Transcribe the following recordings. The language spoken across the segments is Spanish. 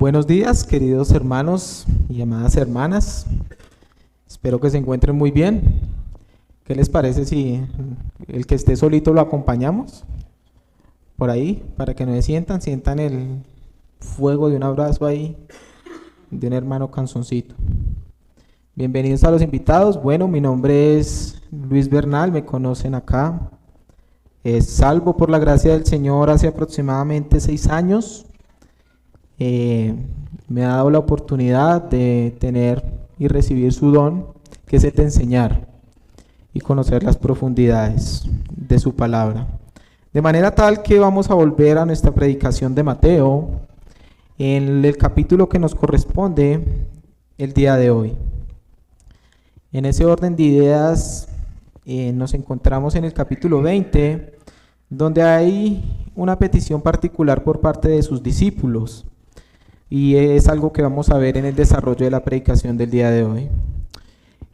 Buenos días, queridos hermanos y amadas hermanas. Espero que se encuentren muy bien. ¿Qué les parece si el que esté solito lo acompañamos por ahí para que no se sientan el fuego de un abrazo ahí de un hermano canzoncito? Bienvenidos a los invitados. Bueno, mi nombre es Luis Bernal, me conocen acá. Salvo por la gracia del Señor hace aproximadamente 6 años. Me ha dado la oportunidad de tener y recibir su don, que es el de enseñar y conocer las profundidades de su palabra. De manera tal que vamos a volver a nuestra predicación de Mateo, en el capítulo que nos corresponde el día de hoy. En ese orden de ideas nos encontramos en el capítulo 20, donde hay una petición particular por parte de sus discípulos. Y es algo que vamos a ver en el desarrollo de la predicación del día de hoy.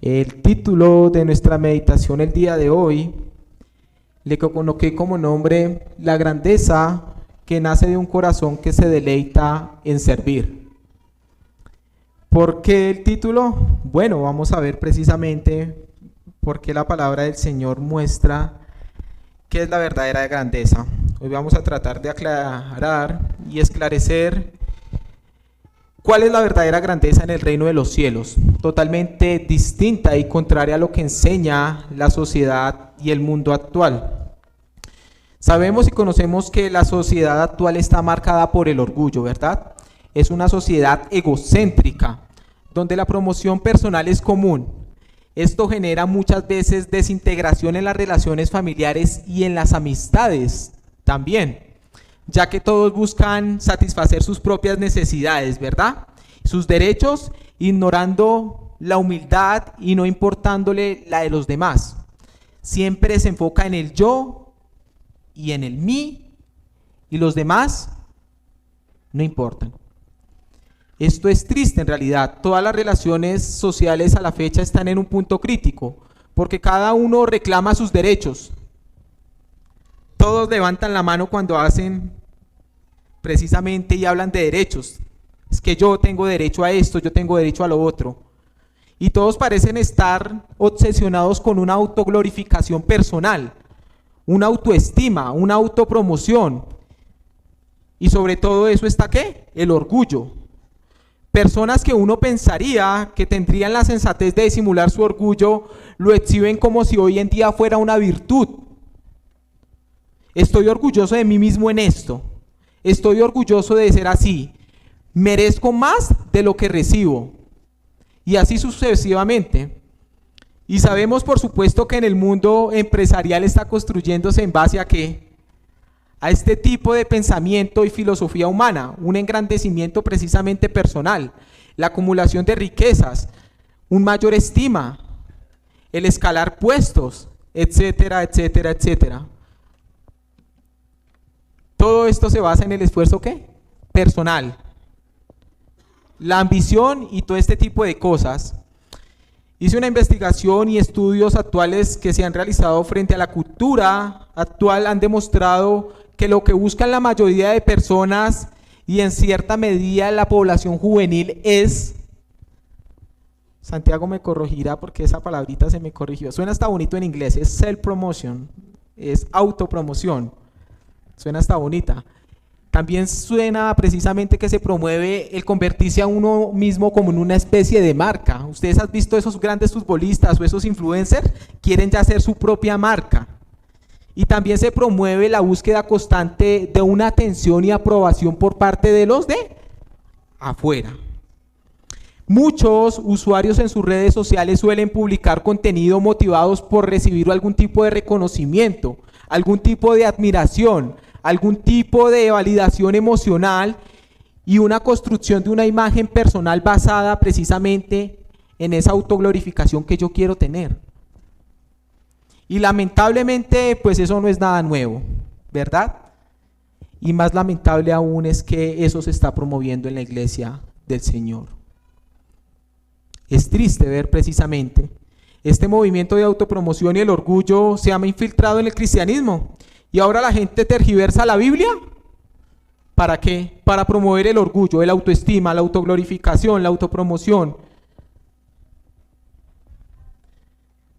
El título de nuestra meditación el día de hoy le coloqué como nombre La grandeza que nace de un corazón que se deleita en servir. ¿Por qué el título? Bueno, vamos a ver precisamente por qué la palabra del Señor muestra qué es la verdadera grandeza. Hoy vamos a tratar de aclarar y esclarecer ¿cuál es la verdadera grandeza en el reino de los cielos? Totalmente distinta y contraria a lo que enseña la sociedad y el mundo actual. Sabemos y conocemos que la sociedad actual está marcada por el orgullo, ¿verdad? Es una sociedad egocéntrica, donde la promoción personal es común. Esto genera muchas veces desintegración en las relaciones familiares y en las amistades también, ya que todos buscan satisfacer sus propias necesidades, ¿verdad? Sus derechos, ignorando la humildad y no importándole la de los demás. Siempre se enfoca en el yo y en el mí, y los demás no importan. Esto es triste en realidad. Todas las relaciones sociales a la fecha están en un punto crítico, porque cada uno reclama sus derechos. Todos levantan la mano cuando hacen precisamente y hablan de derechos. Es que yo tengo derecho a esto, yo tengo derecho a lo otro. Y todos parecen estar obsesionados con una autoglorificación personal, una autoestima, una autopromoción. Y sobre todo eso está ¿qué? El orgullo. Personas que uno pensaría que tendrían la sensatez de disimular su orgullo, lo exhiben como si hoy en día fuera una virtud. Estoy orgulloso de mí mismo en esto. Estoy orgulloso de ser así. Merezco más de lo que recibo. Y así sucesivamente. Y sabemos por supuesto que en el mundo empresarial está construyéndose en base a ¿qué? A este tipo de pensamiento y filosofía humana, un engrandecimiento precisamente personal, la acumulación de riquezas, un mayor estima, el escalar puestos, etcétera, etcétera, etcétera. Todo esto se basa en el esfuerzo ¿qué? Personal, la ambición y todo este tipo de cosas. Hice una investigación y estudios actuales que se han realizado frente a la cultura actual han demostrado que lo que buscan la mayoría de personas y en cierta medida la población juvenil es, Santiago me corregirá porque esa palabrita se me corrigió, suena hasta bonito en inglés, es self-promotion, es autopromoción, suena hasta bonita. También suena precisamente que se promueve el convertirse a uno mismo como en una especie de marca. Ustedes han visto esos grandes futbolistas o esos influencers, quieren ya hacer su propia marca. Y también se promueve la búsqueda constante de una atención y aprobación por parte de los de afuera. Muchos usuarios en sus redes sociales suelen publicar contenido motivados por recibir algún tipo de reconocimiento, algún tipo de admiración, algún tipo de validación emocional y una construcción de una imagen personal basada precisamente en esa autoglorificación que yo quiero tener. Y lamentablemente, pues eso no es nada nuevo, ¿verdad? Y más lamentable aún es que eso se está promoviendo en la iglesia del Señor. Es triste ver precisamente este movimiento de autopromoción y el orgullo se ha infiltrado en el cristianismo. Y ahora la gente tergiversa la Biblia ¿Para qué? Para promover el orgullo, el autoestima, la autoglorificación, la autopromoción.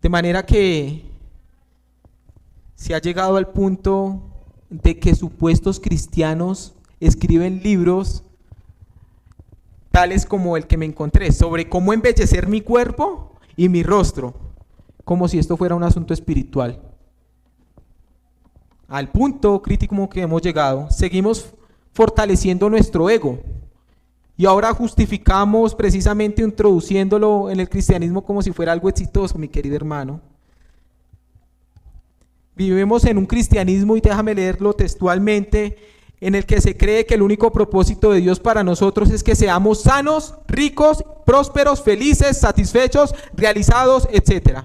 De manera que se ha llegado al punto de que supuestos cristianos escriben libros tales como el que me encontré, sobre cómo embellecer mi cuerpo y mi rostro, como si esto fuera un asunto espiritual. Al punto crítico que hemos llegado, seguimos fortaleciendo nuestro ego y ahora justificamos precisamente introduciéndolo en el cristianismo como si fuera algo exitoso, mi querido hermano. Vivimos en un cristianismo, y déjame leerlo textualmente, en el que se cree que el único propósito de Dios para nosotros es que seamos sanos, ricos, prósperos, felices, satisfechos, realizados, etc.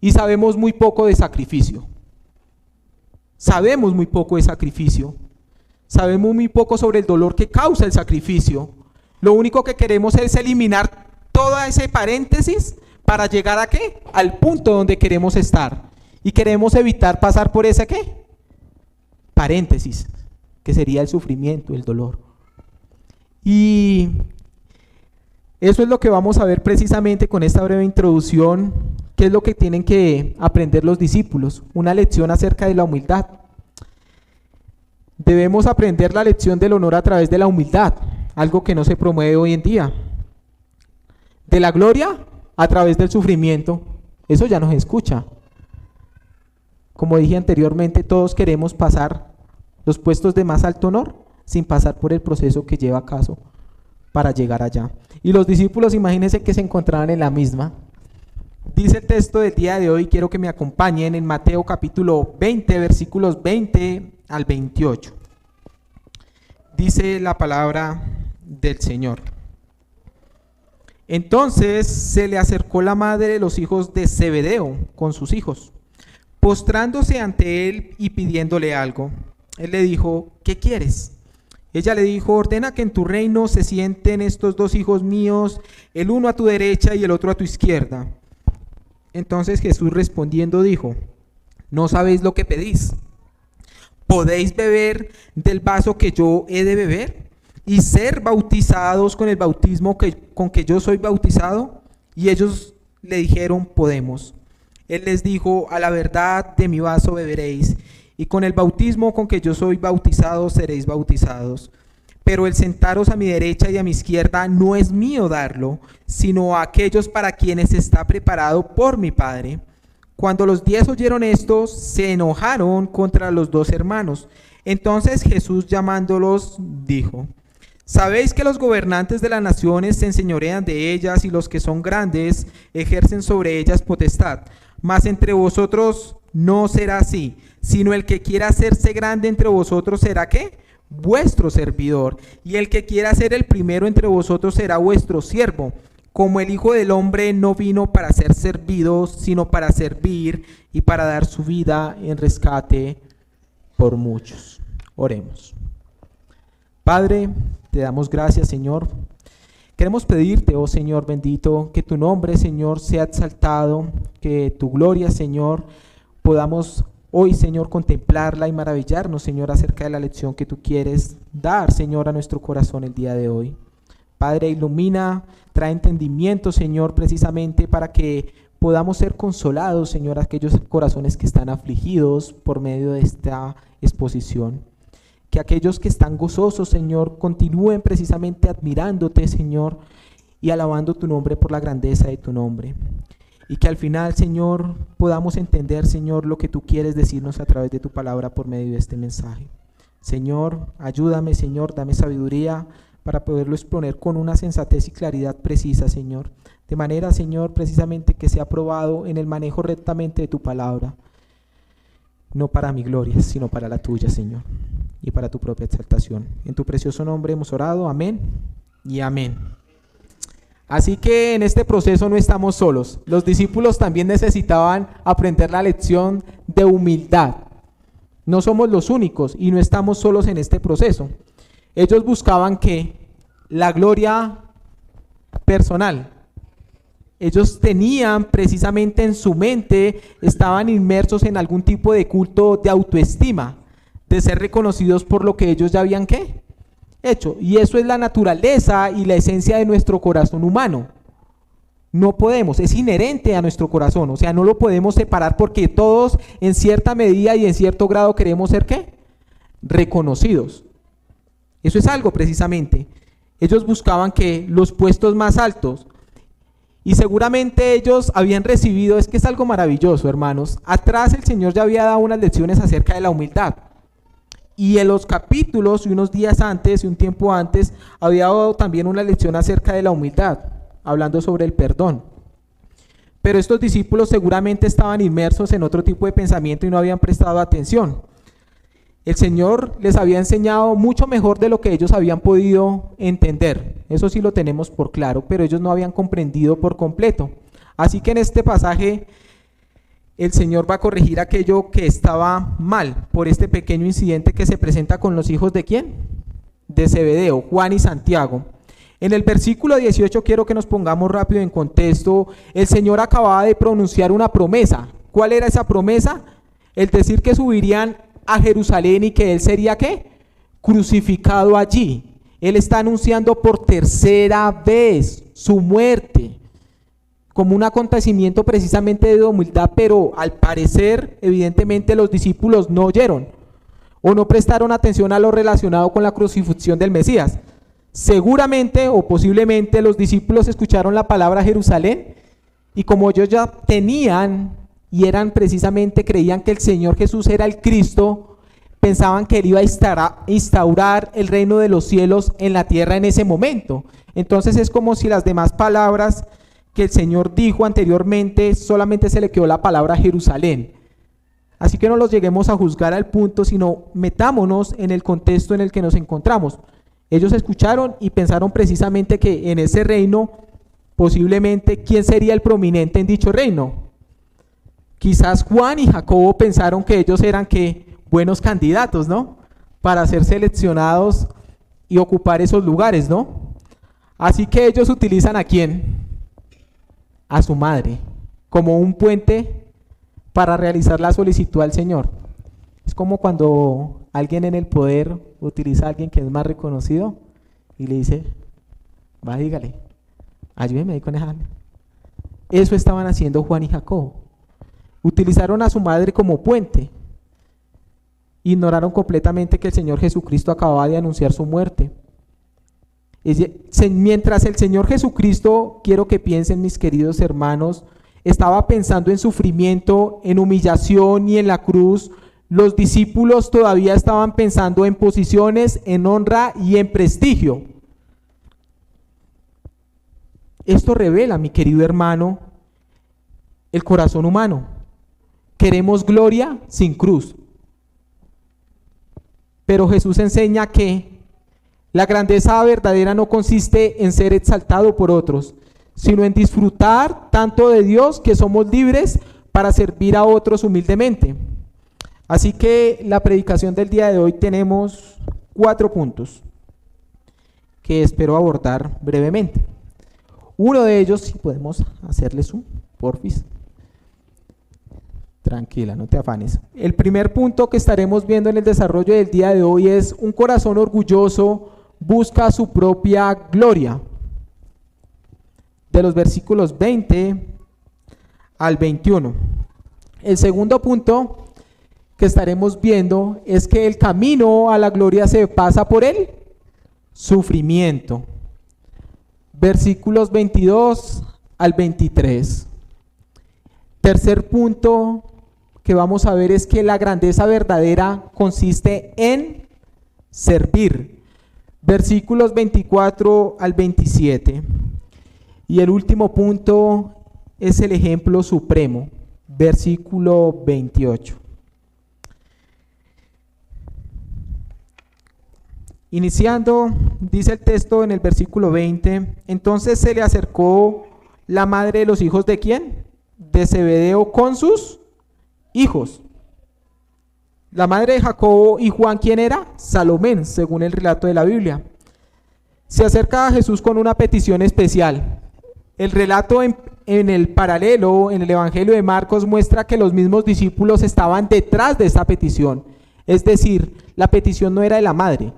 Y sabemos muy poco de sacrificio. Sabemos muy poco de sacrificio. Sabemos muy poco sobre el dolor que causa el sacrificio. Lo único que queremos es eliminar todo ese paréntesis para llegar ¿a qué? Al punto donde queremos estar. Y queremos evitar pasar por ese ¿qué? Paréntesis, que sería el sufrimiento, el dolor. Y eso es lo que vamos a ver precisamente con esta breve introducción, qué es lo que tienen que aprender los discípulos, una lección acerca de la humildad. Debemos aprender la lección del honor a través de la humildad, algo que no se promueve hoy en día. De la gloria a través del sufrimiento, eso ya no se escucha. Como dije anteriormente, todos queremos pasar los puestos de más alto honor sin pasar por el proceso que lleva a cabo para llegar allá. Y los discípulos, imagínense que se encontraban en la misma. Dice el texto del día de hoy, quiero que me acompañen en Mateo capítulo 20, versículos 20 al 28. Dice la palabra del Señor. Entonces se le acercó la madre de los hijos de Zebedeo con sus hijos, postrándose ante él y pidiéndole algo. Él le dijo, ¿qué quieres? Ella le dijo, ordena que en tu reino se sienten estos dos hijos míos, el uno a tu derecha y el otro a tu izquierda. Entonces Jesús respondiendo dijo, no sabéis lo que pedís. ¿Podéis beber del vaso que yo he de beber? ¿Y ser bautizados con el bautismo con que yo soy bautizado? Y ellos le dijeron, podemos. Él les dijo, a la verdad de mi vaso beberéis, y con el bautismo con que yo soy bautizado seréis bautizados. Pero el sentaros a mi derecha y a mi izquierda no es mío darlo, sino a aquellos para quienes está preparado por mi Padre. Cuando los 10 oyeron esto, se enojaron contra los dos hermanos. Entonces Jesús llamándolos dijo, ¿sabéis que los gobernantes de las naciones se enseñorean de ellas y los que son grandes ejercen sobre ellas potestad? Mas entre vosotros no será así, sino el que quiera hacerse grande entre vosotros será ¿qué? Vuestro servidor, y el que quiera ser el primero entre vosotros será vuestro siervo. Como el Hijo del Hombre no vino para ser servido, sino para servir y para dar su vida en rescate por muchos. Oremos. Padre, te damos gracias, Señor. Queremos pedirte, oh Señor bendito, que tu nombre, Señor, sea exaltado, que tu gloria, Señor, podamos hoy, Señor, contemplarla y maravillarnos, Señor, acerca de la lección que tú quieres dar, Señor, a nuestro corazón el día de hoy. Padre, ilumina, trae entendimiento, Señor, precisamente para que podamos ser consolados, Señor, a aquellos corazones que están afligidos por medio de esta exposición. Que aquellos que están gozosos, Señor, continúen precisamente admirándote, Señor, y alabando tu nombre por la grandeza de tu nombre. Y que al final, Señor, podamos entender, Señor, lo que tú quieres decirnos a través de tu palabra por medio de este mensaje. Señor, ayúdame, Señor, dame sabiduría para poderlo exponer con una sensatez y claridad precisa, Señor. De manera, Señor, precisamente que sea aprobado en el manejo rectamente de tu palabra. No para mi gloria, sino para la tuya, Señor, y para tu propia exaltación. En tu precioso nombre hemos orado. Amén y amén. Así que en este proceso no estamos solos. Los discípulos también necesitaban aprender la lección de humildad. No somos los únicos y no estamos solos en este proceso. Ellos buscaban que la gloria personal. Ellos tenían precisamente en su mente, estaban inmersos en algún tipo de culto de autoestima, de ser reconocidos por lo que ellos ya habían ¿qué? hecho. Y eso es la naturaleza y la esencia de nuestro corazón humano. No podemos, es inherente a nuestro corazón, o sea, no lo podemos separar porque todos en cierta medida y en cierto grado queremos ser ¿qué? Reconocidos. Eso es algo precisamente. Ellos buscaban que los puestos más altos, y seguramente ellos habían recibido, es que es algo maravilloso, hermanos. Atrás el Señor ya había dado unas lecciones acerca de la humildad. Y en los capítulos, y unos días antes, y un tiempo antes, había dado también una lección acerca de la humildad, hablando sobre el perdón. Pero estos discípulos seguramente estaban inmersos en otro tipo de pensamiento y no habían prestado atención. El Señor les había enseñado mucho mejor de lo que ellos habían podido entender. Eso sí lo tenemos por claro, pero ellos no habían comprendido por completo. Así que en este pasaje el Señor va a corregir aquello que estaba mal por este pequeño incidente que se presenta con los hijos ¿de quién? De Zebedeo, Juan y Santiago. En el versículo 18 quiero que nos pongamos rápido en contexto. El Señor acababa de pronunciar una promesa. ¿Cuál era esa promesa? El decir que subirían a Jerusalén y que Él sería ¿qué? Crucificado allí. Él está anunciando por tercera vez su muerte como un acontecimiento precisamente de humildad, pero al parecer evidentemente los discípulos no oyeron o no prestaron atención a lo relacionado con la crucifixión del Mesías. Seguramente o posiblemente los discípulos escucharon la palabra Jerusalén y como ellos ya tenían y eran precisamente, creían que el Señor Jesús era el Cristo, pensaban que Él iba a instaurar el reino de los cielos en la tierra en ese momento. Entonces es como si las demás palabras que el Señor dijo anteriormente, solamente se le quedó la palabra Jerusalén. Así que no los lleguemos a juzgar al punto, sino metámonos en el contexto en el que nos encontramos. Ellos escucharon y pensaron precisamente que en ese reino, posiblemente, ¿quién sería el prominente en dicho reino? Quizás Juan y Jacobo pensaron que ellos eran ¿qué? Buenos candidatos, ¿no? Para ser seleccionados y ocupar esos lugares, ¿no? Así que ellos utilizan ¿a quién? A su madre, como un puente para realizar la solicitud al Señor. Es como cuando alguien en el poder utiliza a alguien que es más reconocido y le dice, va, dígale, ayúdeme ahí con esa. Eso estaban haciendo Juan y Jacobo. Utilizaron a su madre como puente. Ignoraron completamente que el Señor Jesucristo acababa de anunciar su muerte. Mientras el Señor Jesucristo, quiero que piensen mis queridos hermanos, estaba pensando en sufrimiento, en humillación y en la cruz, los discípulos todavía estaban pensando en posiciones, en honra y en prestigio. Esto revela, mi querido hermano, el corazón humano. Queremos gloria sin cruz. Pero Jesús enseña que la grandeza verdadera no consiste en ser exaltado por otros, sino en disfrutar tanto de Dios que somos libres para servir a otros humildemente. Así que la predicación del día de hoy tenemos 4 puntos que espero abordar brevemente. Uno de ellos, si podemos hacerle zoom, porfis. Tranquila, no te afanes. El primer punto que estaremos viendo en el desarrollo del día de hoy es: un corazón orgulloso busca su propia gloria. De los versículos 20 al 21. El segundo punto que estaremos viendo es que el camino a la gloria se pasa por el sufrimiento. Versículos 22 al 23. Tercer punto que vamos a ver es que la grandeza verdadera consiste en servir. Versículos 24 al 27. Y el último punto es el ejemplo supremo. Versículo 28. Iniciando, dice el texto en el versículo 20: entonces se le acercó la madre de los hijos ¿de quién? De Zebedeo con sus hijos. La madre de Jacobo y Juan, ¿quién era? Salomé, según el relato de la Biblia. Se acerca a Jesús con una petición especial. El relato en el paralelo, en el Evangelio de Marcos, muestra que los mismos discípulos estaban detrás de esta petición. Es decir, la petición no era de la madre.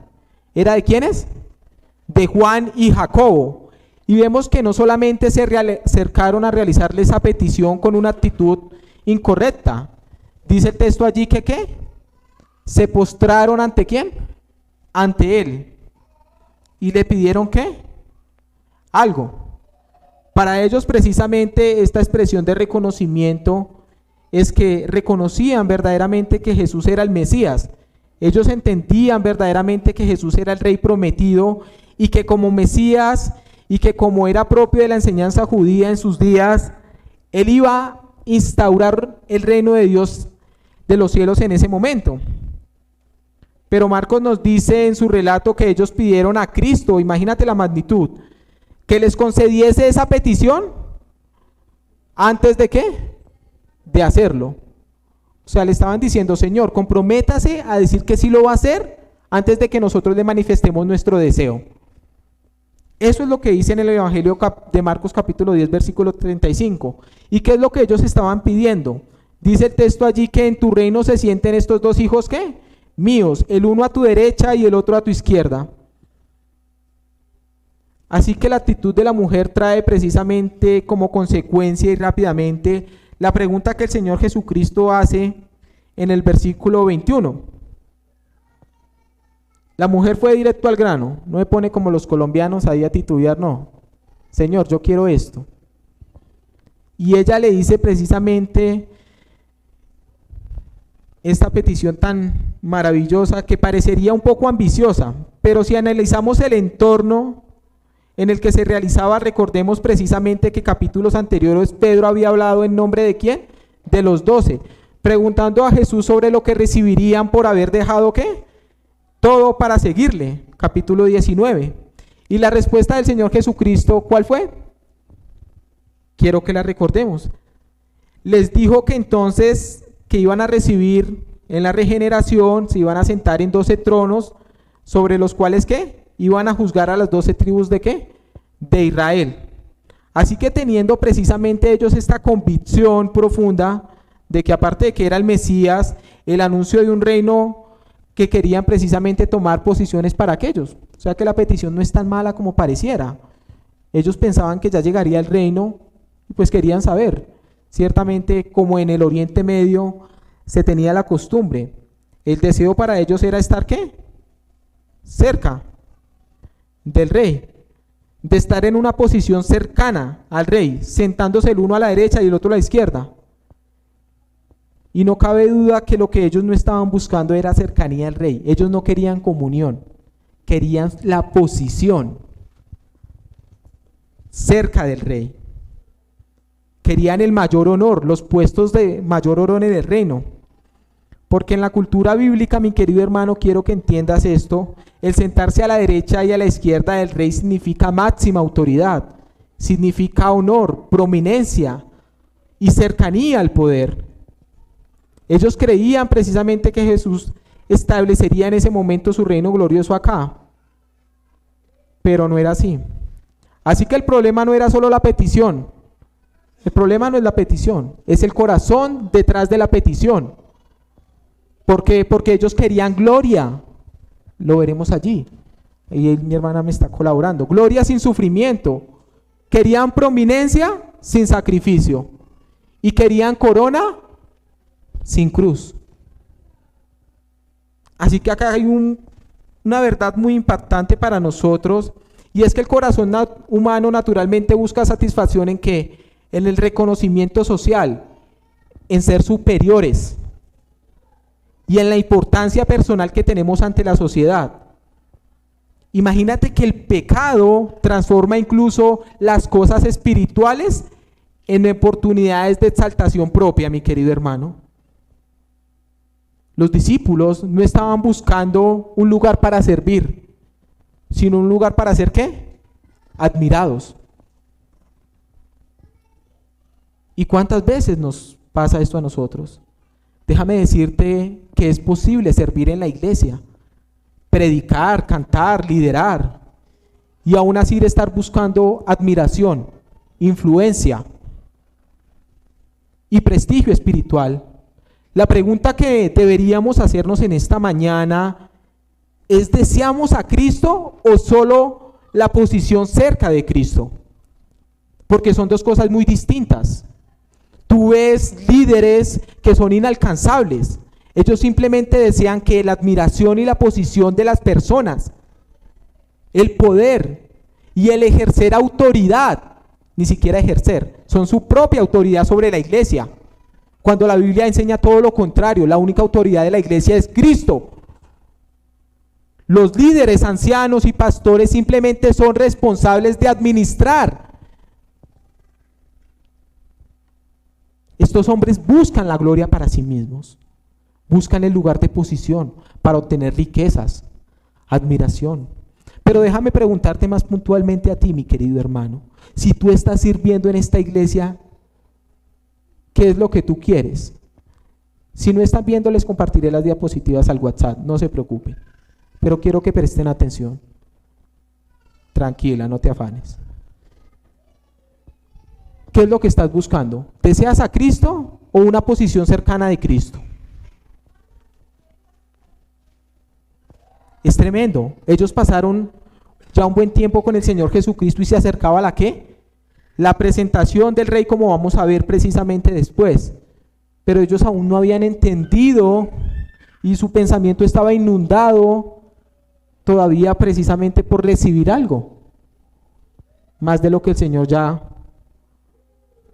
¿Era de quiénes? de Juan y Jacobo. Y vemos que no solamente se acercaron a realizarle esa petición con una actitud incorrecta. Dice el texto allí que ¿qué? Se postraron ante ¿quién? Ante él. Y le pidieron ¿qué? Algo. Para ellos precisamente esta expresión de reconocimiento es que reconocían verdaderamente que Jesús era el Mesías. Ellos entendían verdaderamente que Jesús era el Rey prometido y que como Mesías y que como era propio de la enseñanza judía en sus días, Él iba a instaurar el reino de Dios de los cielos en ese momento. Pero Marcos nos dice en su relato que ellos pidieron a Cristo, imagínate la magnitud, que les concediese esa petición antes de ¿qué? De hacerlo. O sea, le estaban diciendo, Señor, comprométase a decir que sí lo va a hacer antes de que nosotros le manifestemos nuestro deseo. Eso es lo que dice en el Evangelio de Marcos capítulo 10, versículo 35. ¿Y qué es lo que ellos estaban pidiendo? Dice el texto allí que en tu reino se sienten estos dos hijos, ¿qué? Míos, el uno a tu derecha y el otro a tu izquierda. Así que la actitud de la mujer trae precisamente como consecuencia y rápidamente la pregunta que el Señor Jesucristo hace en el versículo 21. La mujer fue directo al grano, no me pone como los colombianos ahí a titubear, no. Señor, yo quiero esto. Y ella le dice precisamente esta petición tan maravillosa que parecería un poco ambiciosa, pero si analizamos el entorno en el que se realizaba, recordemos precisamente que capítulos anteriores Pedro había hablado en nombre de ¿quién? De los 12, preguntando a Jesús sobre lo que recibirían por haber dejado ¿qué? Todo para seguirle, capítulo 19. Y la respuesta del Señor Jesucristo, ¿cuál fue? Quiero que la recordemos. Les dijo que entonces que iban a recibir en la regeneración, se iban a sentar en 12 tronos, sobre los cuales ¿qué? Iban a juzgar a las 12 tribus de ¿qué? De Israel. Así que teniendo precisamente ellos esta convicción profunda de que aparte de que era el Mesías, el anuncio de un reino que querían precisamente tomar posiciones para aquellos. O sea que la petición no es tan mala como pareciera. Ellos pensaban que ya llegaría el reino y pues querían saber. Ciertamente como en el Oriente Medio se tenía la costumbre, el deseo para ellos era estar ¿qué? Cerca del rey, de estar en una posición cercana al rey, sentándose el uno a la derecha y el otro a la izquierda. Y no cabe duda que lo que ellos no estaban buscando era cercanía al rey. Ellos no querían comunión, querían la posición cerca del rey. Querían el mayor honor, los puestos de mayor honor en el reino. Porque en la cultura bíblica, mi querido hermano, quiero que entiendas esto, el sentarse a la derecha y a la izquierda del rey significa máxima autoridad, significa honor, prominencia y cercanía al poder. Ellos creían precisamente que Jesús establecería en ese momento su reino glorioso acá, pero no era así. Así que el problema no era solo la petición, el problema no es la petición, es el corazón detrás de la petición. ¿Por qué? Porque ellos querían gloria, lo veremos allí, y mi hermana me está colaborando, gloria sin sufrimiento, querían prominencia sin sacrificio, y querían corona sin cruz. Así que acá hay una verdad muy impactante para nosotros, y es que el corazón humano naturalmente busca satisfacción en ¿qué? En el reconocimiento social, en ser superiores, y en la importancia personal que tenemos ante la sociedad. Imagínate que el pecado transforma incluso las cosas espirituales en oportunidades de exaltación propia, mi querido hermano. Los discípulos no estaban buscando un lugar para servir, sino un lugar para ser ¿qué? Admirados. ¿Y cuántas veces nos pasa esto a nosotros? Déjame decirte que es posible servir en la iglesia, predicar, cantar, liderar, y aún así estar buscando admiración, influencia y prestigio espiritual. La pregunta que deberíamos hacernos en esta mañana es: ¿deseamos a Cristo o solo la posición cerca de Cristo, porque son dos cosas muy distintas. Tú ves líderes que son inalcanzables. Ellos simplemente desean que la admiración y la posición de las personas, el poder y el ejercer autoridad, ni siquiera ejercer, son su propia autoridad sobre la iglesia. Cuando la Biblia enseña todo lo contrario, la única autoridad de la iglesia es Cristo. Los líderes, ancianos y pastores simplemente son responsables de administrar. Estos hombres buscan la gloria para sí mismos, buscan el lugar de posición para obtener riquezas, admiración. Pero déjame preguntarte más puntualmente a ti, mi querido hermano, si tú estás sirviendo en esta iglesia, ¿qué es lo que tú quieres? Si no están viendo, les compartiré las diapositivas al WhatsApp, no se preocupen, pero quiero que presten atención. Tranquila, no te afanes. ¿Qué es lo que estás buscando? ¿Deseas a Cristo o una posición cercana de Cristo? Es tremendo. Ellos pasaron ya un buen tiempo con el Señor Jesucristo y se acercaba la ¿qué? La presentación del Rey, como vamos a ver precisamente después. Pero ellos aún no habían entendido y su pensamiento estaba inundado todavía precisamente por recibir algo, más de lo que el Señor ya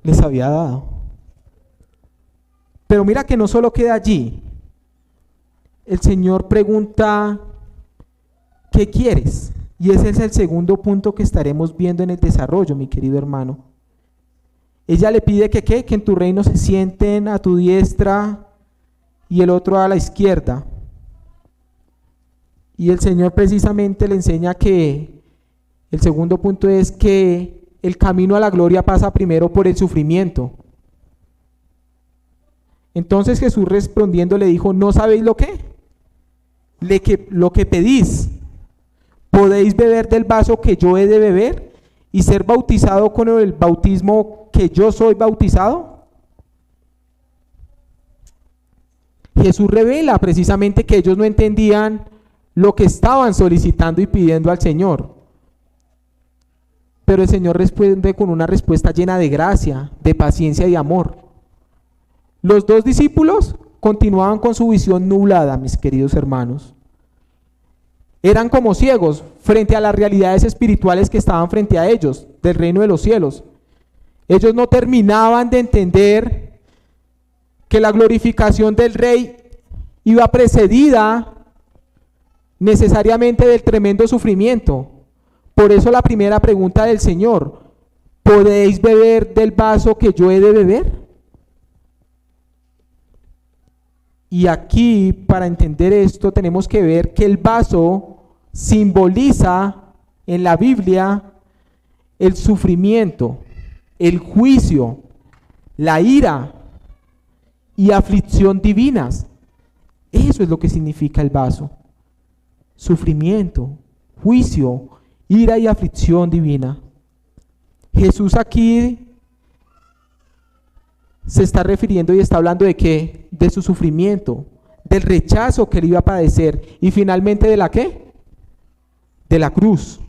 les había dado. Pero mira que no solo queda allí. El Señor pregunta, ¿qué quieres? Y ese es el segundo punto que estaremos viendo en el desarrollo, mi querido hermano. Ella le pide que ¿qué? Que en tu reino se sienten a tu diestra y el otro a la izquierda. Y el Señor precisamente le enseña que el segundo punto es que el camino a la gloria pasa primero por el sufrimiento. Entonces Jesús respondiendo le dijo, ¿no sabéis lo que pedís? ¿Podéis beber del vaso que yo he de beber y ser bautizado con el bautismo que yo soy bautizado? Jesús revela precisamente que ellos no entendían lo que estaban solicitando y pidiendo al Señor. Pero el Señor responde con una respuesta llena de gracia, de paciencia y amor. Los dos discípulos continuaban con su visión nublada, mis queridos hermanos. Eran como ciegos frente a las realidades espirituales que estaban frente a ellos, del reino de los cielos. Ellos no terminaban de entender que la glorificación del Rey iba precedida necesariamente del tremendo sufrimiento. Por eso la primera pregunta del Señor, ¿podéis beber del vaso que yo he de beber? Y aquí, para entender esto, tenemos que ver que el vaso simboliza en la Biblia el sufrimiento, el juicio, la ira y aflicción divinas. Eso es lo que significa el vaso. Sufrimiento, juicio, ira y aflicción divina. Jesús aquí se está refiriendo y está hablando de qué, de su sufrimiento, del rechazo que él iba a padecer y finalmente de la qué, de la cruz.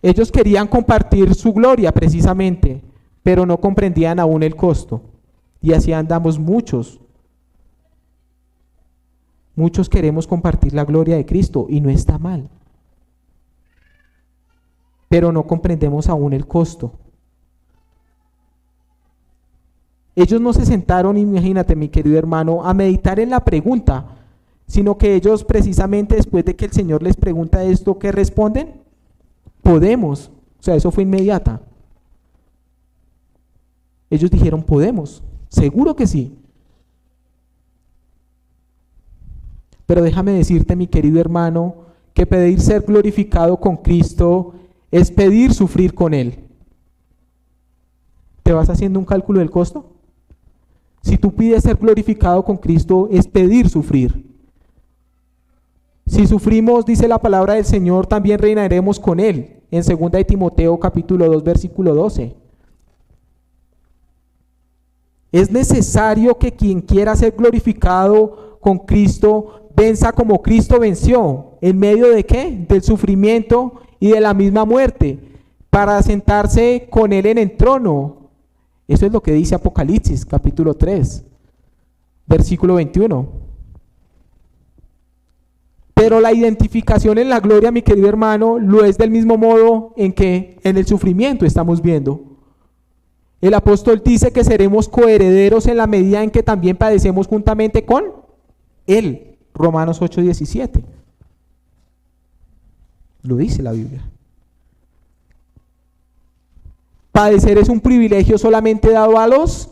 Ellos querían compartir su gloria precisamente, pero no comprendían aún el costo. Y así andamos muchos. Muchos queremos compartir la gloria de Cristo y no está mal, pero no comprendemos aún el costo. Ellos no se sentaron, imagínate mi querido hermano, a meditar en la pregunta, sino que ellos precisamente después de que el Señor les pregunta esto, ¿qué responden? Podemos. O sea, eso fue inmediata. Ellos dijeron, podemos, seguro que sí. Pero déjame decirte, mi querido hermano, que pedir ser glorificado con Cristo es pedir sufrir con Él. ¿Te vas haciendo un cálculo del costo? Si tú pides ser glorificado con Cristo, es pedir sufrir. Si sufrimos, dice la palabra del Señor, también reinaremos con Él. En 2 de Timoteo capítulo 2, versículo 12. Es necesario que quien quiera ser glorificado con Cristo, venza como Cristo venció. ¿En medio de qué? Del sufrimiento y de la misma muerte, para sentarse con Él en el trono. Eso es lo que dice Apocalipsis, capítulo 3, versículo 21. Pero la identificación en la gloria, mi querido hermano, lo es del mismo modo en que en el sufrimiento estamos viendo. El apóstol dice que seremos coherederos en la medida en que también padecemos juntamente con Él. Romanos 8:17. Lo dice la Biblia. Padecer es un privilegio solamente dado a los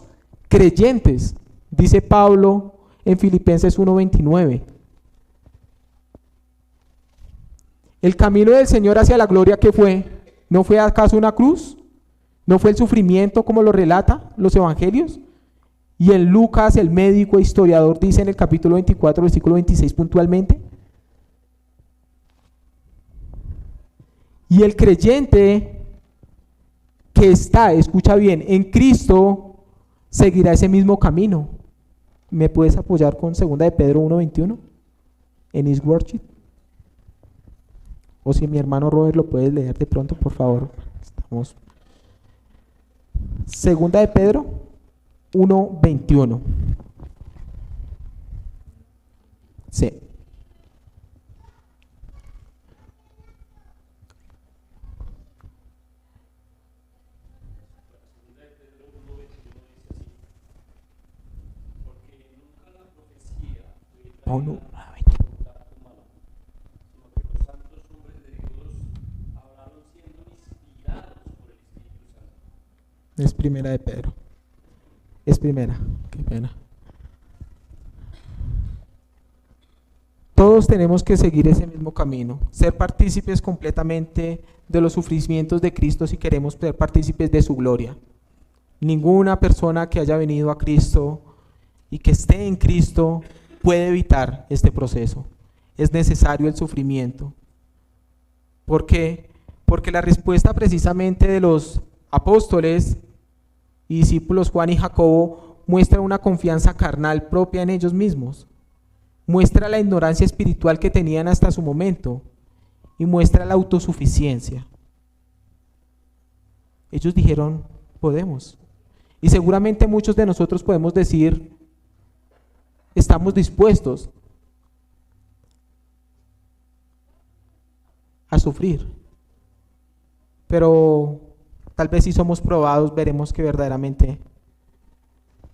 creyentes, dice Pablo en Filipenses 1:29. El camino del Señor hacia la gloria, ¿qué fue? ¿No fue acaso una cruz? ¿No fue el sufrimiento como lo relata los evangelios? Y en Lucas, el médico e historiador, dice en el capítulo 24, versículo 26 puntualmente. Y el creyente que está, escucha bien, en Cristo, seguirá ese mismo camino. ¿Me puedes apoyar con 2 de Pedro 1:21 en His Worship? O si mi hermano Robert lo puedes leer de pronto, por favor. Estamos. 2 de Pedro 1:21. Sí. Paulo. Es primera de Pedro. Es primera. Qué pena. Todos tenemos que seguir ese mismo camino, ser partícipes completamente de los sufrimientos de Cristo si queremos ser partícipes de su gloria. Ninguna persona que haya venido a Cristo y que esté en Cristo puede evitar este proceso. Es necesario el sufrimiento. ¿Por qué? Porque la respuesta precisamente de los apóstoles y discípulos Juan y Jacobo muestra una confianza carnal propia en ellos mismos, muestra la ignorancia espiritual que tenían hasta su momento y muestra la autosuficiencia. Ellos dijeron, podemos. Y seguramente muchos de nosotros podemos decir, estamos dispuestos a sufrir. Pero tal vez si somos probados veremos que verdaderamente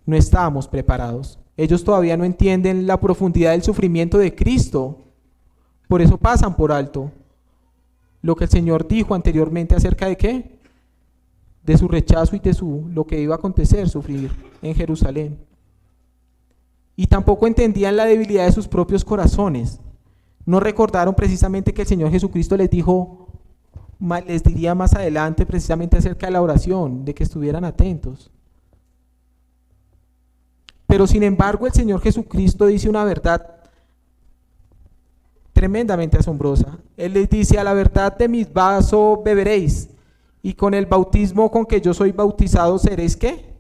no estábamos preparados. Ellos todavía no entienden la profundidad del sufrimiento de Cristo. Por eso pasan por alto lo que el Señor dijo anteriormente acerca de ¿qué? De su rechazo y de lo que iba a acontecer, sufrir en Jerusalén. Y tampoco entendían la debilidad de sus propios corazones. No recordaron precisamente que el Señor Jesucristo les diría más adelante precisamente acerca de la oración, de que estuvieran atentos. Pero sin embargo el Señor Jesucristo dice una verdad tremendamente asombrosa. Él les dice, a la verdad de mis vasos beberéis, y con el bautismo con que yo soy bautizado seréis ¿qué?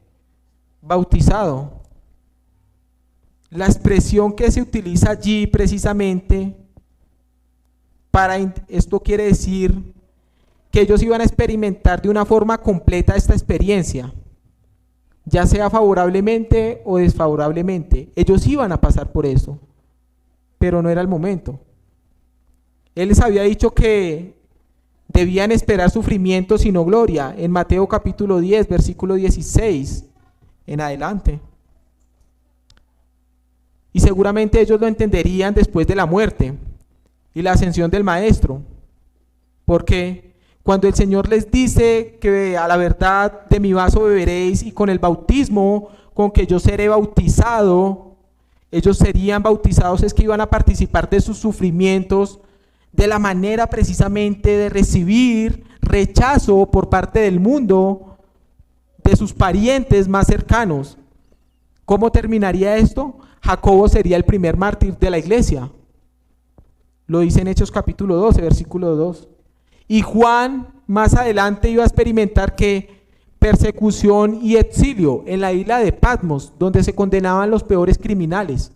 Bautizado. La expresión que se utiliza allí precisamente para esto quiere decir que ellos iban a experimentar de una forma completa esta experiencia, ya sea favorablemente o desfavorablemente. Ellos iban a pasar por eso, pero no era el momento. Él les había dicho que debían esperar sufrimiento sino gloria, en Mateo capítulo 10, versículo 16 en adelante. Y seguramente ellos lo entenderían después de la muerte y la ascensión del Maestro, porque cuando el Señor les dice que a la verdad de mi vaso beberéis y con el bautismo con que yo seré bautizado, ellos serían bautizados, es que iban a participar de sus sufrimientos, de la manera precisamente de recibir rechazo por parte del mundo, de sus parientes más cercanos. ¿Cómo terminaría esto? Jacobo sería el primer mártir de la iglesia. Lo dice en Hechos capítulo 12, versículo 2. Y Juan más adelante iba a experimentar que persecución y exilio en la isla de Patmos, donde se condenaban los peores criminales.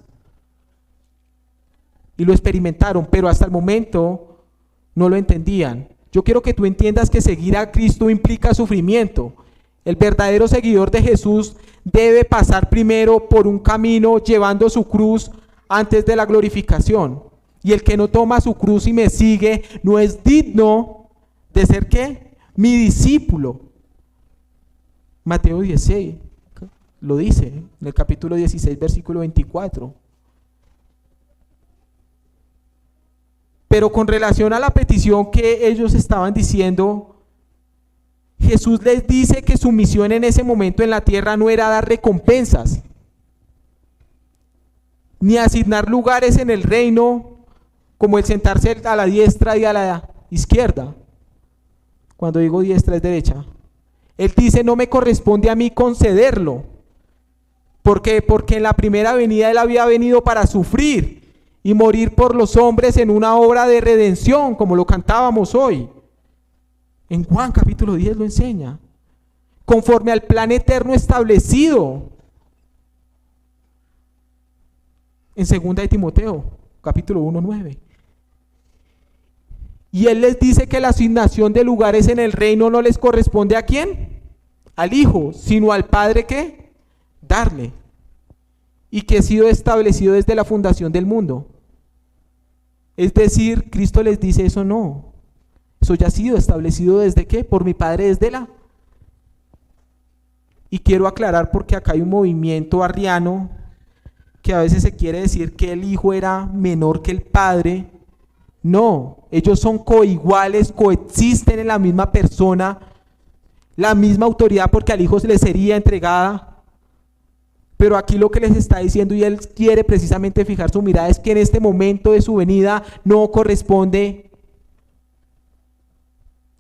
y lo experimentaron, pero hasta el momento no lo entendían. Yo quiero que tú entiendas que seguir a Cristo implica sufrimiento. El verdadero seguidor de Jesús debe pasar primero por un camino llevando su cruz antes de la glorificación. Y el que no toma su cruz y me sigue no es digno de ser ¿qué? Mi discípulo. Mateo 16 lo dice en el capítulo 16, versículo 24. Pero con relación a la petición que ellos estaban diciendo, Jesús les dice que su misión en ese momento en la tierra no era dar recompensas, ni asignar lugares en el reino, como el sentarse a la diestra y a la izquierda. Cuando digo diestra es derecha. Él dice, no me corresponde a mí concederlo. ¿Por qué? Porque en la primera venida Él había venido para sufrir y morir por los hombres en una obra de redención, como lo cantábamos hoy. En Juan capítulo 10 lo enseña. Conforme al plan eterno establecido. En 2 de Timoteo, capítulo 1, 9. Y Él les dice que la asignación de lugares en el reino no les corresponde ¿a quién? Al Hijo, sino al Padre que darle. Y que ha sido establecido desde la fundación del mundo. Es decir, Cristo les dice eso no. Eso ya ha sido establecido desde ¿qué? Por mi Padre desde la. Y quiero aclarar porque acá hay un movimiento arriano que a veces se quiere decir que el Hijo era menor que el Padre. No, ellos son coiguales, coexisten en la misma persona, la misma autoridad porque al Hijo se les sería entregada. Pero aquí lo que les está diciendo y Él quiere precisamente fijar su mirada es que en este momento de su venida no corresponde,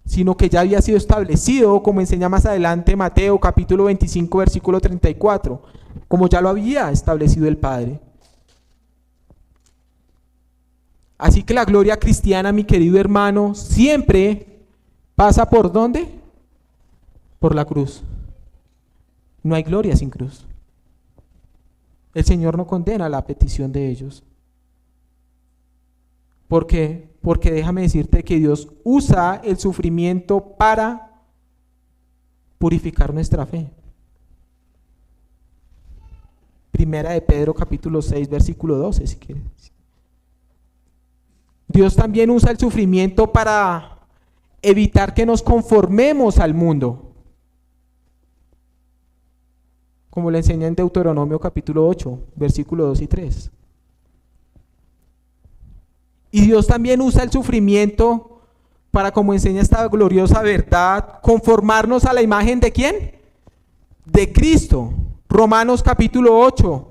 sino que ya había sido establecido, como enseña más adelante Mateo capítulo 25 versículo 34, como ya lo había establecido el Padre. Así que la gloria cristiana, mi querido hermano, siempre pasa ¿por dónde? Por la cruz. No hay gloria sin cruz. El Señor no condena la petición de ellos. ¿Por qué? Porque déjame decirte que Dios usa el sufrimiento para purificar nuestra fe. Primera de Pedro capítulo 6 versículo 12 si quieres. Dios también usa el sufrimiento para evitar que nos conformemos al mundo. Como le enseña en Deuteronomio capítulo 8, versículo 2 y 3. Y Dios también usa el sufrimiento para, como enseña esta gloriosa verdad, conformarnos a la imagen ¿de quién? De Cristo. Romanos capítulo 8.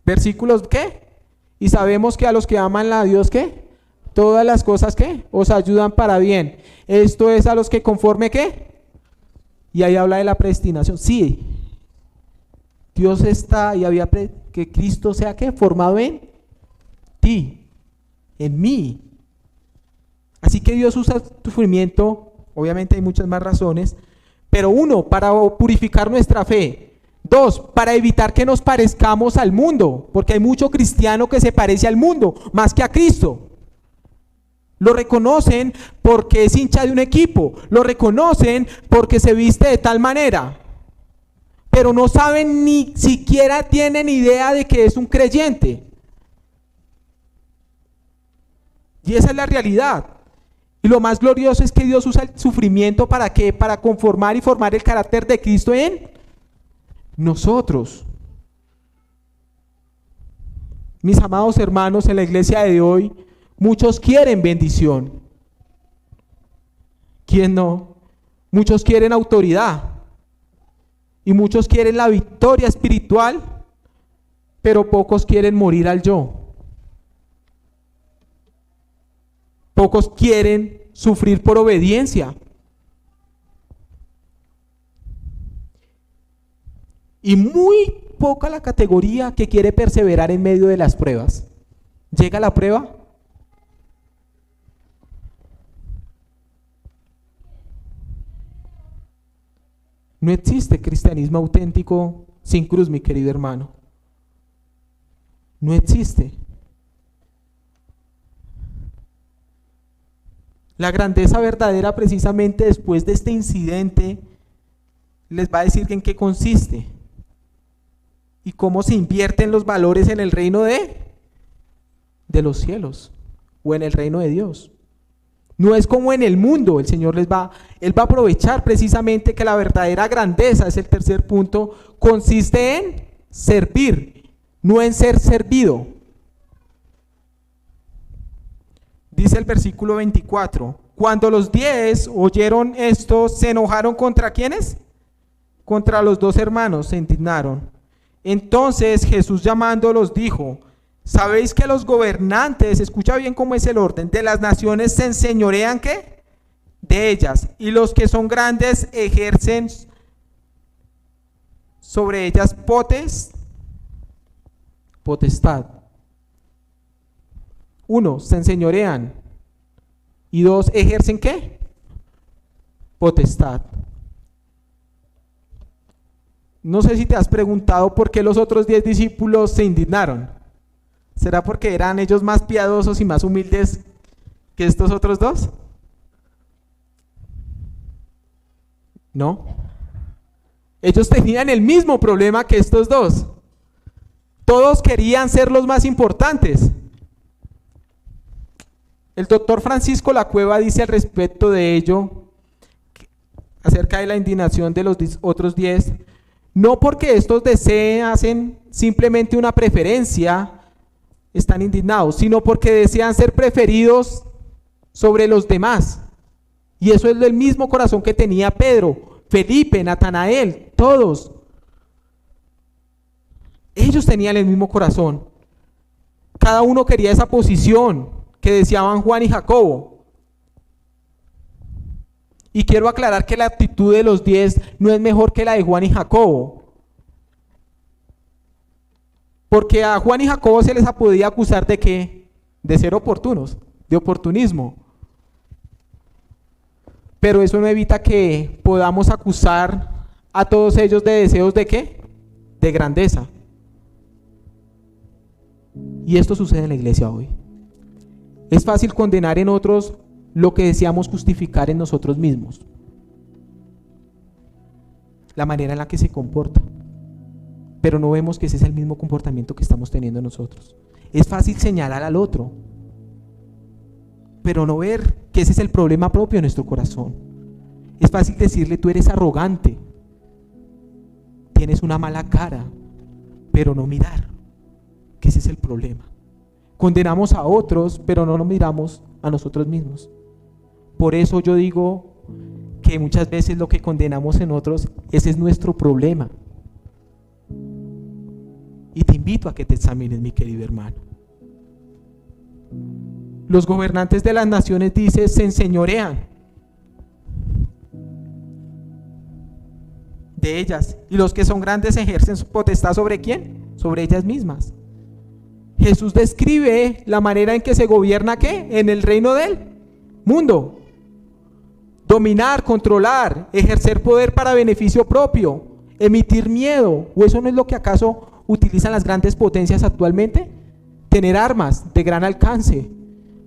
Versículos ¿qué? Y sabemos que a los que aman a Dios ¿qué? Todas las cosas ¿qué? Os ayudan para bien. Esto es a los que conforme ¿qué? Y ahí habla de la predestinación. Sí, Dios está y había que Cristo sea ¿qué? Formado en ti, en mí. Así que Dios usa el sufrimiento, obviamente hay muchas más razones, pero uno, para purificar nuestra fe. Dos, para evitar que nos parezcamos al mundo, porque hay mucho cristiano que se parece al mundo, más que a Cristo. Lo reconocen porque es hincha de un equipo, lo reconocen porque se viste de tal manera, pero no saben ni siquiera tienen idea de que es un creyente. Y esa es la realidad. Y lo más glorioso es que Dios usa el sufrimiento ¿para qué? Para conformar y formar el carácter de Cristo en nosotros. Mis amados hermanos, en la iglesia de hoy, muchos quieren bendición. ¿Quién no? Muchos quieren autoridad. Y muchos quieren la victoria espiritual, pero pocos quieren morir al yo. Pocos quieren sufrir por obediencia. Y muy poca la categoría que quiere perseverar en medio de las pruebas. Llega la prueba. No existe cristianismo auténtico sin cruz, mi querido hermano. no existe. La grandeza verdadera, precisamente después de este incidente, les va a decir en qué consiste y cómo se invierten los valores en el reino de los cielos o en el reino de Dios. No es como en el mundo. Él va a aprovechar precisamente que la verdadera grandeza, es el tercer punto, consiste en servir, no en ser servido. Dice el versículo 24, cuando los 10 oyeron esto, se enojaron ¿contra quiénes? Contra los 2 hermanos, se indignaron. Entonces Jesús llamándolos dijo, ¿sabéis que los gobernantes, escucha bien cómo es el orden, de las naciones se enseñorean ¿qué? De ellas, y los que son grandes ejercen sobre ellas potestad. 1, se enseñorean, y 2, ejercen ¿qué? Potestad. No sé si te has preguntado por qué los otros 10 discípulos se indignaron. ¿Será porque eran ellos más piadosos y más humildes que estos otros 2? No. Ellos tenían el mismo problema que estos 2. Todos querían ser los más importantes. El doctor Francisco Lacueva dice al respecto de ello, acerca de la indignación de los otros 10, no porque estos hacen simplemente una preferencia, están indignados, sino porque desean ser preferidos sobre los demás. Y eso es del mismo corazón que tenía Pedro, Felipe, Natanael, todos. Ellos tenían el mismo corazón. Cada uno quería esa posición que deseaban Juan y Jacobo. Y quiero aclarar que la actitud de los 10 no es mejor que la de Juan y Jacobo. Porque a Juan y Jacobo se les podía acusar de ¿qué? De ser oportunos, de oportunismo. Pero eso no evita que podamos acusar a todos ellos de deseos de ¿qué? De grandeza. Y esto sucede en la iglesia hoy. Es fácil condenar en otros lo que deseamos justificar en nosotros mismos. La manera en la que se comporta. Pero no vemos que ese es el mismo comportamiento que estamos teniendo nosotros. Es fácil señalar al otro, pero no ver que ese es el problema propio de nuestro corazón. Es fácil decirle, tú eres arrogante, tienes una mala cara, pero no mirar que ese es el problema. Condenamos a otros, pero no nos miramos a nosotros mismos. Por eso yo digo que muchas veces lo que condenamos en otros, ese es nuestro problema. Y te invito a que te examines, mi querido hermano. Los gobernantes de las naciones, dice, se enseñorean de ellas, y los que son grandes ejercen su potestad ¿sobre quién? Sobre ellas mismas. Jesús describe la manera en que se gobierna ¿qué? En el reino del mundo. Dominar, controlar, ejercer poder para beneficio propio, emitir miedo. ¿O eso no es lo que acaso utilizan las grandes potencias actualmente? Tener armas de gran alcance.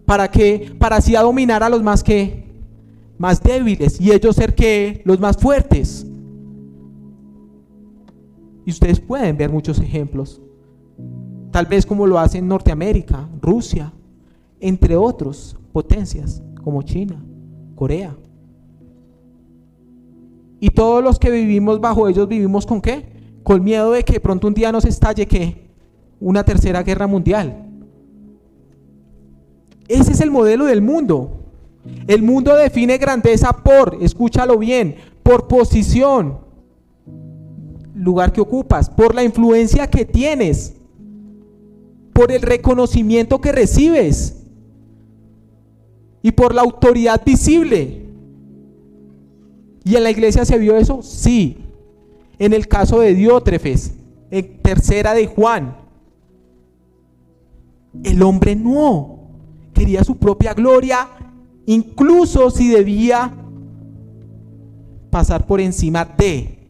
¿Para qué? Para así dominar a los más débiles y ellos ser ¿qué? Los más fuertes. Y ustedes pueden ver muchos ejemplos. Tal vez como lo hacen Norteamérica, Rusia, entre otros potencias como China, Corea. Y todos los que vivimos bajo ellos vivimos ¿con qué? Con miedo de que pronto un día nos estalle ¿qué? Una tercera guerra mundial. Ese es el modelo del mundo. El mundo define grandeza por, escúchalo bien, por posición, lugar que ocupas, por la influencia que tienes, por el reconocimiento que recibes y por la autoridad visible. ¿Y en la iglesia se vio eso? Sí. En el caso de Diótrefes, en tercera de Juan, el hombre no quería su propia gloria, incluso si debía pasar por encima de.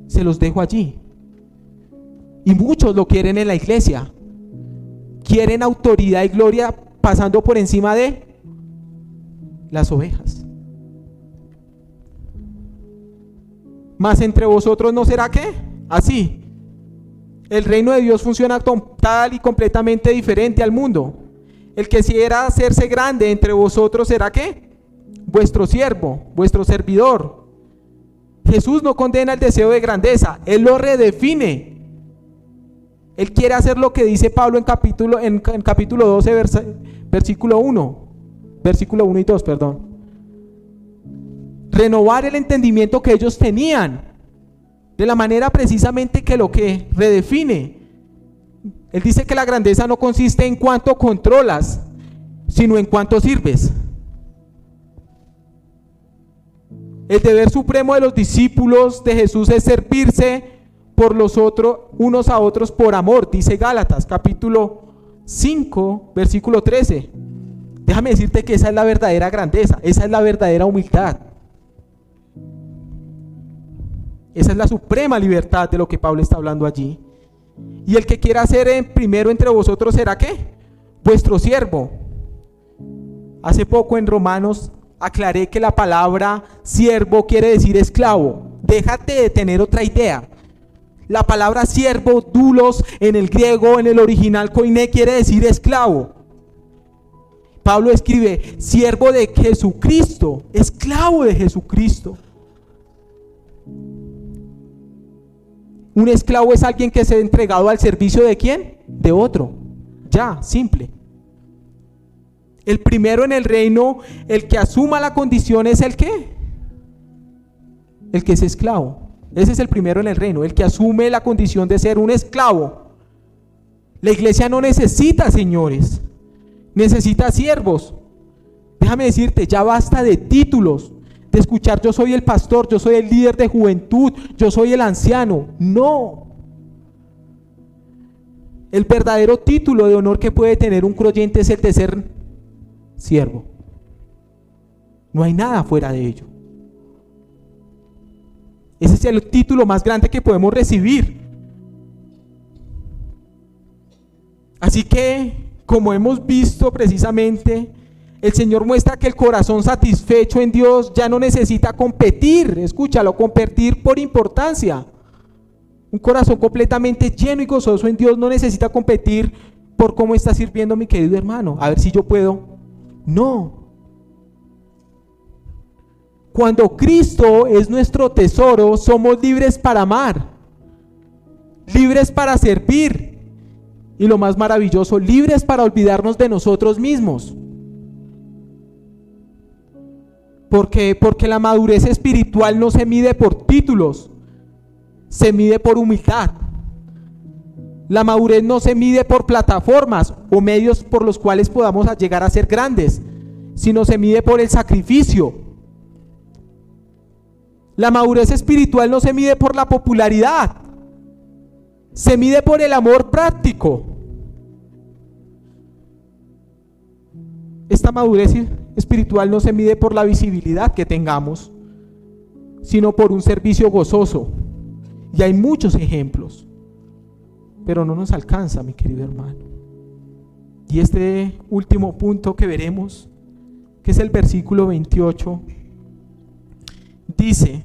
Se los dejo allí. Y muchos lo quieren en la iglesia. Quieren autoridad y gloria pasando por encima de las ovejas. Mas entre vosotros no será ¿qué? Así. El reino de Dios funciona total y completamente diferente al mundo. El que quiera hacerse grande entre vosotros será ¿qué? Vuestro siervo, vuestro servidor. Jesús no condena el deseo de grandeza, Él lo redefine. Él quiere hacer lo que dice Pablo en capítulo 12, versículo 1 y 2, perdón. Renovar el entendimiento que ellos tenían, de la manera precisamente que lo que redefine. Él dice que la grandeza no consiste en cuánto controlas, sino en cuánto sirves. El deber supremo de los discípulos de Jesús es servirse por los otros, unos a otros por amor, dice Gálatas capítulo 5, versículo 13. Déjame decirte que esa es la verdadera grandeza, esa es la verdadera humildad. Esa es la suprema libertad de lo que Pablo está hablando allí. Y el que quiera ser primero entre vosotros será ¿qué? Vuestro siervo. Hace poco en Romanos aclaré que la palabra siervo quiere decir esclavo. Déjate de tener otra idea. La palabra siervo, doulos, en el griego, en el original koiné, quiere decir esclavo. Pablo escribe, siervo de Jesucristo, esclavo de Jesucristo. Un esclavo es alguien que se ha entregado al servicio ¿de quién? De otro. Ya, simple. El primero en el reino, el que asuma la condición es el ¿qué? El que es esclavo. Ese es el primero en el reino, el que asume la condición de ser un esclavo. La iglesia no necesita señores, necesita siervos. Déjame decirte, ya basta de títulos, de escuchar yo soy el pastor, yo soy el líder de juventud, yo soy el anciano. No. El verdadero título de honor que puede tener un creyente es el de ser siervo. No hay nada fuera de ello. Ese es el título más grande que podemos recibir. Así que, como hemos visto precisamente, el Señor muestra que el corazón satisfecho en Dios ya no necesita competir, escúchalo, competir por importancia. Un corazón completamente lleno y gozoso en Dios no necesita competir por cómo está sirviendo mi querido hermano, a ver si yo puedo. No. Cuando Cristo es nuestro tesoro, somos libres para amar, libres para servir y lo más maravilloso, libres para olvidarnos de nosotros mismos. Porque la madurez espiritual no se mide por títulos, se mide por humildad. La madurez no se mide por plataformas o medios por los cuales podamos llegar a ser grandes, sino se mide por el sacrificio. La madurez espiritual no se mide por la popularidad, se mide por el amor práctico. Esta madurez espiritual no se mide por la visibilidad que tengamos, sino por un servicio gozoso. Y hay muchos ejemplos, pero no nos alcanza, mi querido hermano. Y este último punto que veremos, que es el versículo 28, dice: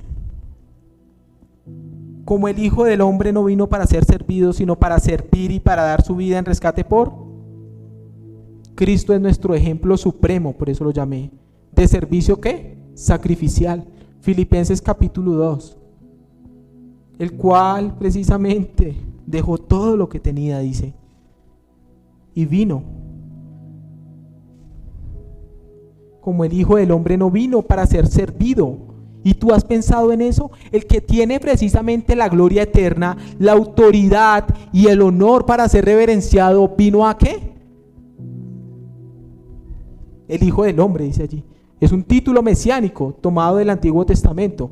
como el Hijo del Hombre no vino para ser servido, sino para servir y para dar su vida en rescate por. Cristo es nuestro ejemplo supremo, por eso lo llamé, de servicio ¿qué? Sacrificial. Filipenses capítulo 2, el cual precisamente dejó todo lo que tenía, dice, y vino. Como el Hijo del Hombre no vino para ser servido. ¿Y tú has pensado en eso? El que tiene precisamente la gloria eterna, la autoridad y el honor para ser reverenciado, ¿vino a qué? El Hijo del Hombre, dice allí. Es un título mesiánico tomado del Antiguo Testamento.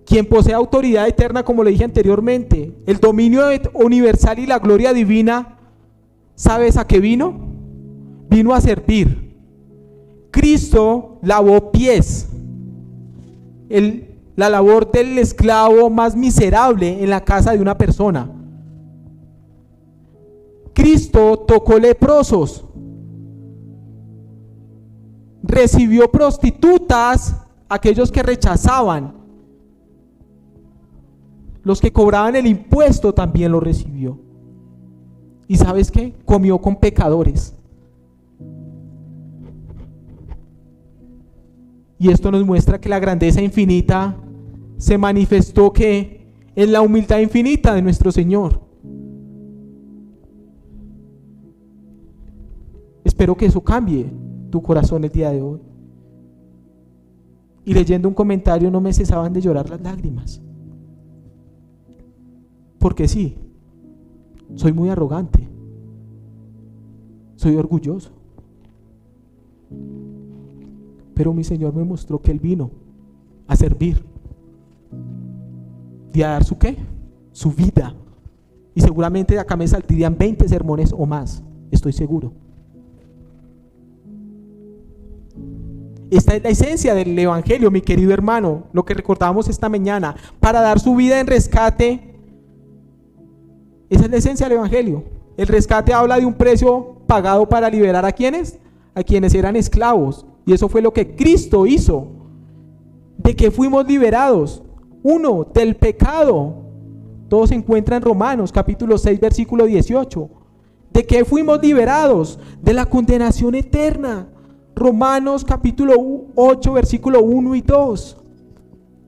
Quien posee autoridad eterna, como le dije anteriormente, el dominio universal y la gloria divina, ¿sabes a qué vino? Vino a servir. Cristo lavó pies. Él la labor del esclavo más miserable en la casa de una persona. Cristo tocó leprosos, recibió prostitutas, aquellos que rechazaban, los que cobraban el impuesto también lo recibió. ¿Y sabes qué? Comió con pecadores. Y esto nos muestra que la grandeza infinita se manifestó que en la humildad infinita de nuestro Señor. Espero que eso cambie tu corazón el día de hoy. Y leyendo un comentario no me cesaban de llorar las lágrimas. Porque sí, soy muy arrogante, soy orgulloso. Pero mi Señor me mostró que Él vino a servir y a dar su ¿qué? Su vida. Y seguramente de acá me saldrían 20 sermones o más, estoy seguro. Esta es la esencia del Evangelio, mi querido hermano, lo que recordábamos esta mañana, para dar su vida en rescate. Esa es la esencia del Evangelio. El rescate habla de un precio pagado para liberar ¿a quiénes? A quienes eran esclavos. Y eso fue lo que Cristo hizo. ¿De qué fuimos liberados? 1, del pecado. Todo se encuentra en Romanos capítulo 6 versículo 18. ¿De qué fuimos liberados? De la condenación eterna. Romanos capítulo 8 versículo 1 y 2.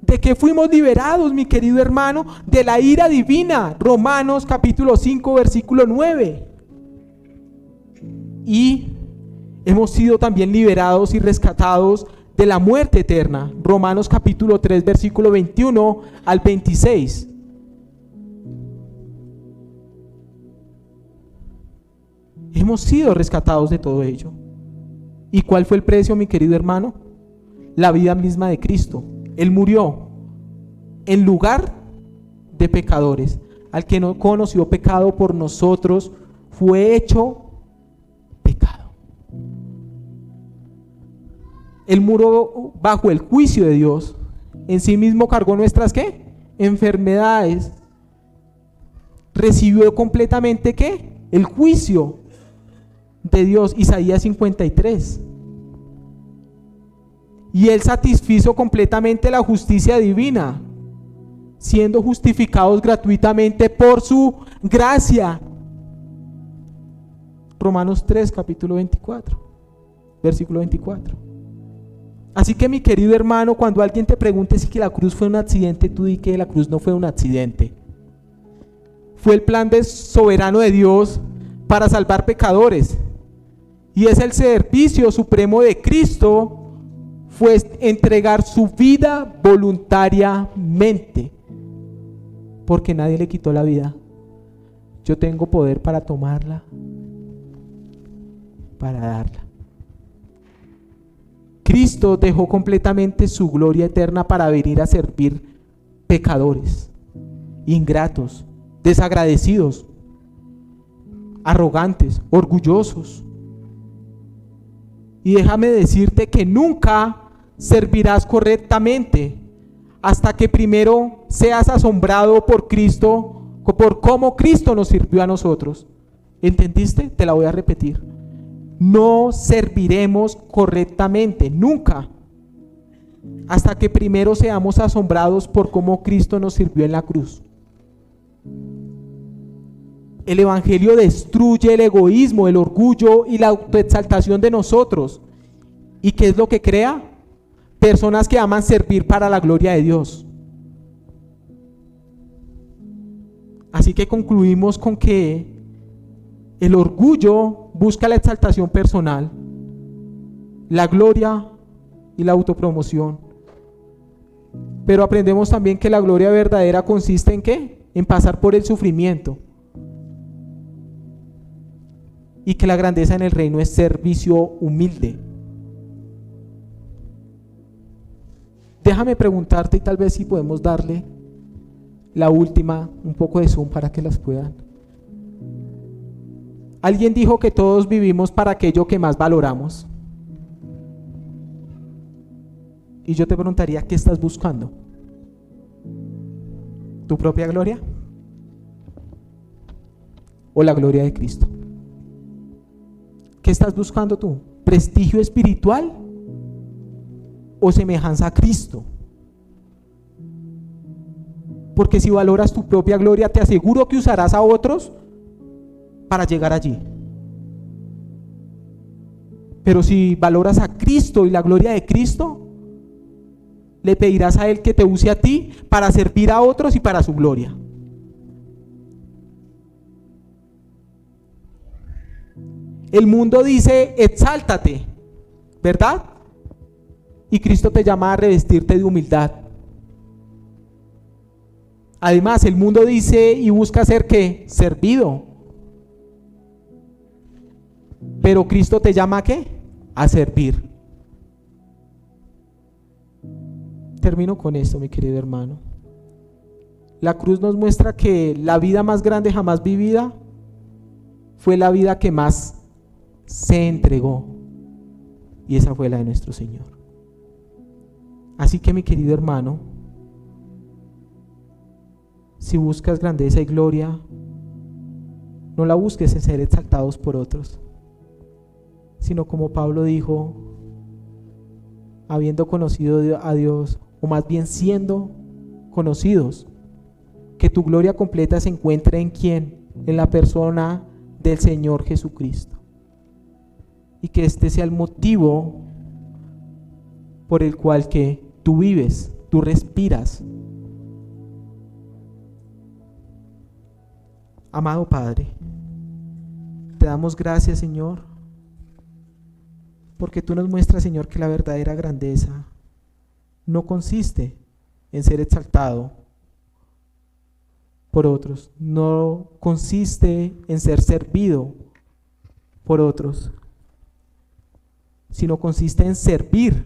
¿De qué fuimos liberados, mi querido hermano? De la ira divina. Romanos capítulo 5 versículo 9. Y hemos sido también liberados y rescatados de la muerte eterna. Romanos capítulo 3 versículo 21 al 26. Hemos sido rescatados de todo ello. ¿Y cuál fue el precio, mi querido hermano? La vida misma de Cristo. Él murió en lugar de pecadores. Al que no conoció pecado por nosotros, fue hecho pecado. Él murió bajo el juicio de Dios. En sí mismo cargó nuestras ¿qué? Enfermedades. Recibió completamente ¿qué? El juicio de Dios. Isaías 53. Y Él satisfizo completamente la justicia divina, siendo justificados gratuitamente por su gracia. Romanos 3, capítulo 24, versículo 24. Así que, mi querido hermano, cuando alguien te pregunte si que la cruz fue un accidente, tú di que la cruz no fue un accidente. Fue el plan soberano de Dios para salvar pecadores. Y es el servicio supremo de Cristo, fue entregar su vida voluntariamente, porque nadie le quitó la vida. Yo tengo poder para tomarla, para darla. Cristo dejó completamente su gloria eterna para venir a servir pecadores, ingratos, desagradecidos, arrogantes, orgullosos. Y déjame decirte que nunca servirás correctamente hasta que primero seas asombrado por Cristo, por cómo Cristo nos sirvió a nosotros. ¿Entendiste? Te la voy a repetir. No serviremos correctamente, nunca, hasta que primero seamos asombrados por cómo Cristo nos sirvió en la cruz. El Evangelio destruye el egoísmo, el orgullo y la autoexaltación de nosotros. ¿Y qué es lo que crea? Personas que aman servir para la gloria de Dios. Así que concluimos con que el orgullo busca la exaltación personal, la gloria y la autopromoción. Pero aprendemos también que la gloria verdadera consiste en ¿qué? En pasar por el sufrimiento. Y que la grandeza en el reino es servicio humilde. Déjame preguntarte, y tal vez si podemos darle la última, un poco de zoom para que las puedan. Alguien dijo que todos vivimos para aquello que más valoramos. Y yo te preguntaría, ¿qué estás buscando? ¿Tu propia gloria? ¿O la gloria de Cristo? ¿Qué estás buscando tú? ¿Prestigio espiritual o semejanza a Cristo? Porque si valoras tu propia gloria, te aseguro que usarás a otros para llegar allí. Pero si valoras a Cristo y la gloria de Cristo, le pedirás a Él que te use a ti para servir a otros y para su gloria. El mundo dice, exáltate, ¿verdad? Y Cristo te llama a revestirte de humildad. Además, el mundo dice y busca ser ¿qué? Servido. Pero Cristo te llama ¿a qué? A servir. Termino con esto, mi querido hermano. La cruz nos muestra que la vida más grande jamás vivida fue la vida que más se entregó, y esa fue la de nuestro Señor. Así que, mi querido hermano, si buscas grandeza y gloria, no la busques en ser exaltados por otros, sino como Pablo dijo, habiendo conocido a Dios, o más bien siendo conocidos, que tu gloria completa se encuentre en ¿quién? En la persona del Señor Jesucristo. Y que este sea el motivo por el cual que tú vives, tú respiras. Amado Padre, te damos gracias, Señor, porque tú nos muestras, Señor, que la verdadera grandeza no consiste en ser exaltado por otros, no consiste en ser servido por otros, sino consiste en servir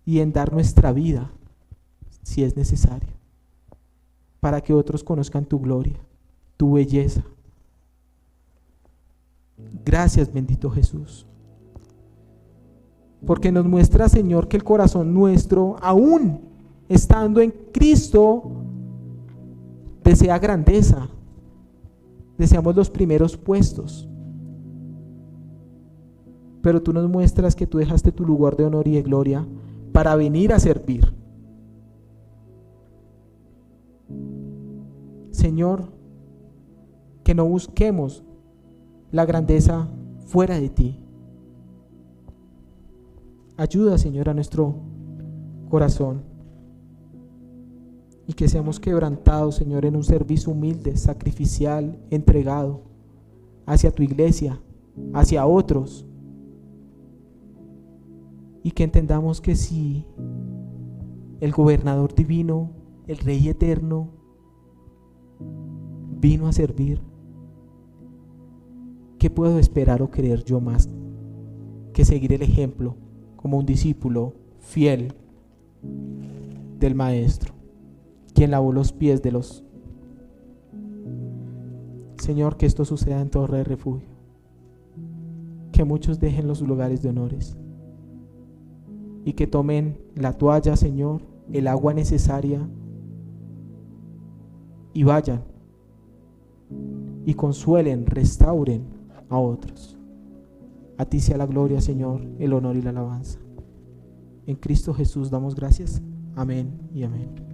y en dar nuestra vida, si es necesario, para que otros conozcan tu gloria, tu belleza. Gracias, bendito Jesús, porque nos muestra, Señor, que el corazón nuestro, aún estando en Cristo, desea grandeza, deseamos los primeros puestos, pero tú nos muestras que tú dejaste tu lugar de honor y de gloria para venir a servir. Señor, que no busquemos la grandeza fuera de ti. Ayuda, Señor, a nuestro corazón y que seamos quebrantados, Señor, en un servicio humilde, sacrificial, entregado hacia tu iglesia, hacia otros, y que entendamos que si el gobernador divino, el Rey eterno, vino a servir, ¿qué puedo esperar o querer yo más que seguir el ejemplo como un discípulo fiel del Maestro, quien lavó los pies de los... Señor, que esto suceda en Torre de Refugio, que muchos dejen los lugares de honores y que tomen la toalla, Señor, el agua necesaria y vayan y consuelen, restauren a otros. A ti sea la gloria, Señor, el honor y la alabanza. En Cristo Jesús damos gracias. Amén y amén.